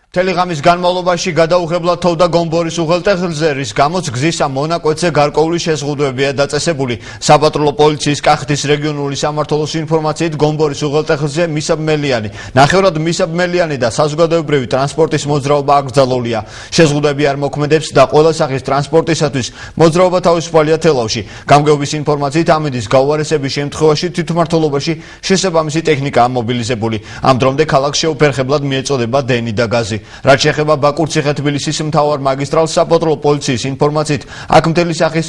Telegramis განმავლობაში გადაუღებლად თოვდა გომბორის უღელტეხილზე, რის გამოც გზის ამ მონაკვეთზე გარკვეული შეზღუდვებია დაწესებული. Საპატრულო პოლიციის კახეთის რეგიონული სამმართველოს ინფორმაციით გომბორის უღელტეხილზე მისაბმელიანი, ნახევრად მისაბმელიანი და საზოგადოებრივი ტრანსპორტის მოძრაობა აკრძალულია. შეზღუდვები არ მოქმედებს და ყველა სახის ტრანსპორტისათვის მოძრაობა თავისუფალია თელავში. გამგეობის ინფორმაციით ამინდის გაუარესების შემთხვევაში თვითმმართველობაში შესაბამისი ტექნიკაა მობილიზებული. Ამ დრომდე ქალაქს შეუფერხებლად მიეწოდება დენი და გაზი. რაც შეეხება ბაკურ-ციხე-თბილისის მთავარ მაგისტრალს, საპატრულო პოლიციის ინფორმაციით, აქ მთელი სახის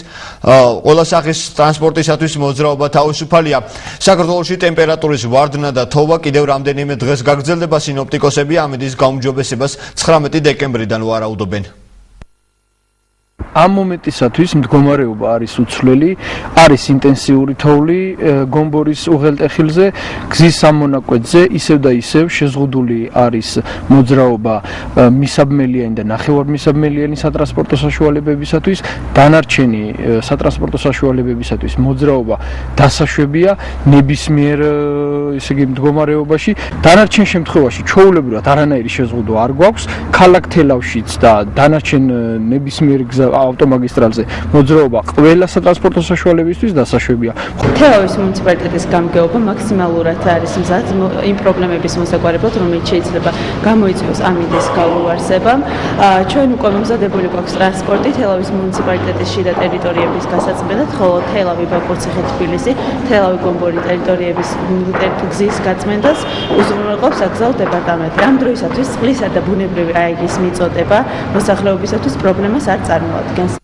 ყველა სახის ტრანსპორტისათვის მოძრაობა თავისუფალია. საქართველოში ტემპერატურის ვარდნა და თოვა კიდევ რამდენიმე დღეს გაგრძელდება. სინოპტიკოსები ამინდის გაუმჯობესებას 19 დეკემბრიდან ვარაუდობენ. Am მომენტისათვის მდგომარეობა არის უცვლელი, არის ინტენსიური თოვლი გომბორის უღელტეხილზე, გზის სამონაკვეთზე ისევ და ისევ შეზღუდული არის მოძრაობა მისაბმელიანი და ნახევარმისაბმელიანი სატრანსპორტო საშუალებებისათვის, დანარჩენი სატრანსპორტო საშუალებებისათვის მოძრაობა დასაშვებია ნებისმიერ ესე იგი მდგომარეობაში. დანარჩენ შემთხვევაში ჩვეულებრივად არანაირი შეზღუდვა არ გვაქვს, ქალაქ თელავშიც და დანარჩენ ნებისმიერ ავტომაგისტრალზე მოძრაობა ყველა სატრანსპორტო საშუალებისთვის დასაშვებია. თელავის მუნიციპალიტეტის გამგეობა მაქსიმალურად არის მზად იმ პრობლემების მოსაგვარებლად, რომელიც შეიძლება გამოიწვიოს ამინდის გაუარესებამ. ჩვენ უკვე მომზადებული გვაქვს ტრანსპორტი თელავის მუნიციპალიტეტის შიდა ტერიტორიების გასაწმენდად, ხოლო თელავი, ბაკურ-ციხე-თბილისი, თელავი, გომბორი ტერიტორიების გზის გაწმენდას უზრუნველყოფს აკრძალულ დეპარტამენტი. ამ დროისათვის წყლისა და ბუნებრივი აირის მიწოდება მოსახლეობისათვის პრობლემას არ წარმოადგენს.